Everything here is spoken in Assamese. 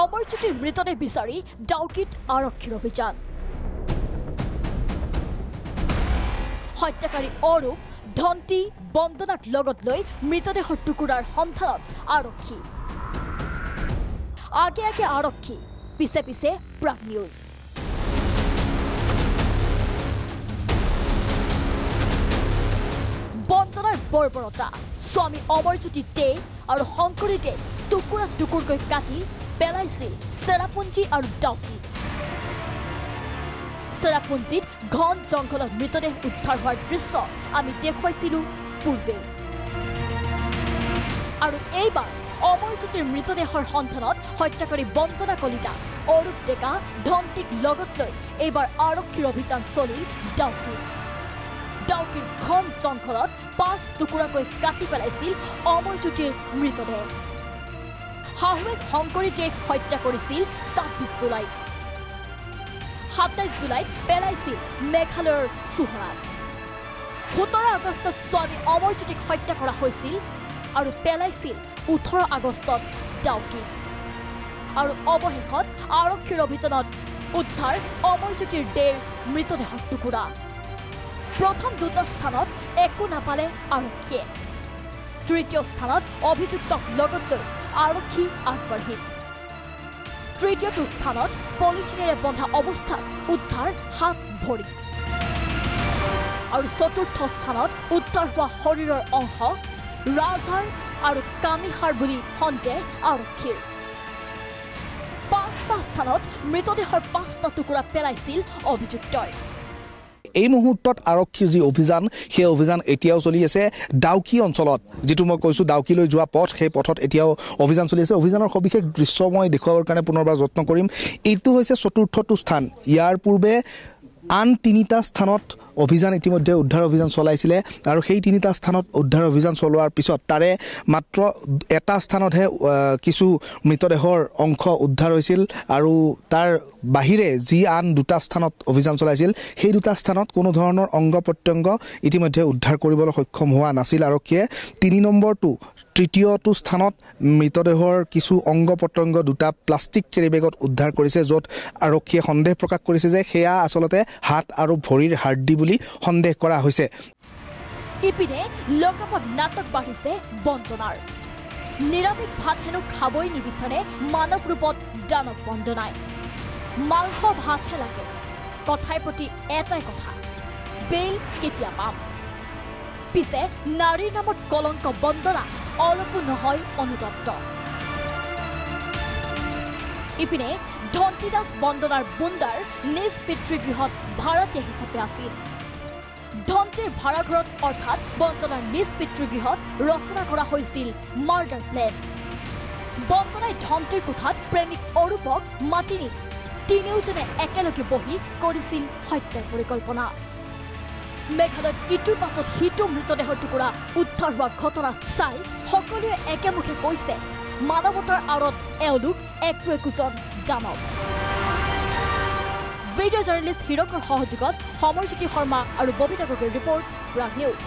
অমৰজ্যোতিৰ মৃতদেহ বিচাৰি ডাউকিত আৰক্ষীৰ অভিযান। হত্যাকাৰী অৰূপ ধন্তি বন্দনাক লগত লৈ মৃতদেহৰ টুকুৰাৰ সন্ধানত আৰক্ষী। আগে আগে আৰক্ষী, পিছে পিছে প্ৰাগ নিউজ। বন্দনাৰ বৰ্বৰতা, স্বামী অমৰজ্যোতি দে আৰু শংকৰী দে টুকুৰা টুকুৰকৈ কাটি পেলাইছিল চেৰাপুঞ্জী আৰু ডাউকি। চেৰাপুঞ্জীত ঘন জংঘলত মৃতদেহ উদ্ধাৰ হোৱাৰ দৃশ্য আমি দেখুৱাইছিলো পূৰ্বে। আৰু এইবাৰ অমৰজ্যোতিৰ মৃতদেহৰ সন্ধানত হত্যাকাৰী বন্দনা কলিতা, অৰূপ ডেকা, ধন্তিক লগত লৈ এইবাৰ আৰক্ষীৰ অভিযান চলিল ডাউকি। ডাউকিৰ ঘন জংঘলত ৫ টুকুৰাকৈ কাটি পেলাইছিল অমৰজ্যোতিৰ মৃতদেহ। শাহুৱেক শংকৰী দেক হত্যা কৰিছিল ২৬ জুলাইত। ২৭ জুলাইত পেলাইছিল মেঘালয়ৰ চুহৰাত। ১৭ আগষ্টত স্বামী অমৰজ্যোতিক হত্যা কৰা হৈছিল আৰু পেলাইছিল ১৮ আগষ্টত ডাউকিত। আৰু অৱশেষত আৰক্ষীৰ অভিযানত উদ্ধাৰ অমৰজ্যোতিৰ দেৰ মৃতদেহৰ টুকুৰা। প্ৰথম দুটা স্থানত একো নাপালে আৰক্ষীয়ে। তৃতীয় স্থানত অভিযুক্তক লগত লৈ আৰক্ষী আগবাঢ়িল। তৃতীয়টো স্থানত পলিথিনেৰে বন্ধা অৱস্থাত উদ্ধাৰ হাত ভৰি। আৰু চতুৰ্থ স্থানত উদ্ধাৰ হোৱা শৰীৰৰ অংশ ৰাজহাড় আৰু কামিহাড় বুলি সন্দেহ আৰক্ষীৰ। ৫টা স্থানত মৃতদেহৰ ৫টা টুকুৰা পেলাইছিল অভিযুক্তই। এই মুহূৰ্তত আৰক্ষীৰ যি অভিযান, সেই অভিযান এতিয়াও চলি আছে ডাউকি অঞ্চলত। যিটো মই কৈছোঁ ডাউকিলৈ যোৱা পথ, সেই পথত এতিয়াও অভিযান চলি আছে। অভিযানৰ সবিশেষ দৃশ্য মই দেখুৱাবৰ কাৰণে পুনৰবাৰ যত্ন কৰিম। এইটো হৈছে চতুৰ্থটো স্থান। ইয়াৰ পূৰ্বে আন ৩টা স্থানত অভিযান ইতিমধ্যে উদ্ধাৰ অভিযান চলাইছিলে আৰু সেই 3টা স্থানত উদ্ধাৰ অভিযান চলোৱাৰ পিছত তাৰে মাত্ৰ এটা স্থানতহে কিছু মৃতদেহৰ অংশ উদ্ধাৰ হৈছিল। আৰু তাৰ বাহিৰে যি আন 2টা স্থানত অভিযান চলাইছিল, সেই 2টা স্থানত কোনো ধৰণৰ অংগ প্ৰত্যংগ ইতিমধ্যে উদ্ধাৰ কৰিবলৈ সক্ষম হোৱা নাছিল আৰক্ষীয়ে। ৩ নম্বৰটো তৃতীয়টো স্থানত মৃতদেহৰ কিছু অংগ প্ৰত্যংগ 2টা প্লাষ্টিক কেৰিবেগত উদ্ধাৰ কৰিছে, য'ত আৰক্ষীয়ে সন্দেহ প্ৰকাশ কৰিছে যে সেয়া আচলতে হাত আৰু ভৰিৰ হাৰ্ডি বুলি সন্দেহ কৰা হৈছে। ইপিনে লকআপত নাটক বাঢ়িছে বন্দনাৰ। নিৰামিষ ভাত হেনো খাবই নিবিচাৰে মানৱ ৰূপত দানৱ বন্দনাই। মাংস ভাতহে লাগে। কথাই প্ৰতি এটাই কথা, বেল কেতিয়া পাম? পিছে নাৰীৰ নামত কলংক বন্দনা অলপো নহয় অনুতপ্ত। ইপিনে ধন্তিদাস বন্দনাৰ বুন্দাৰ নিজ পিতৃগৃহত ভাড়াতীয়া হিচাপে আছিল। ধন্তিৰ ভাড়াঘৰত অৰ্থাৎ বন্দনাৰ নিজ পিতৃগৃহত ৰচনা কৰা হৈছিল মাৰ্ডাৰ প্লেন। বন্দনাই ধন্তিৰ কোঠাত প্ৰেমিক অৰূপক মাতি নি তিনিওজনে একেলগে বহি কৰিছিল হত্যাৰ পৰিকল্পনা। মেঘালয়ত ইটোৰ পাছত সিটো মৃতদেহৰ টুকুৰা উদ্ধাৰ হোৱা ঘটনা চাই সকলোৱে একেমুখে কৈছে মানৱতাৰ আঁৰত এওঁলোক একোজন দানৱ। ভিডিঅ' জাৰ্নেলিষ্ট হিৰকৰ সহযোগত সমৰজ্যোতি শৰ্মা আৰু ববিতা গগৈৰ ৰিপৰ্ট, প্ৰাগ নিউজ।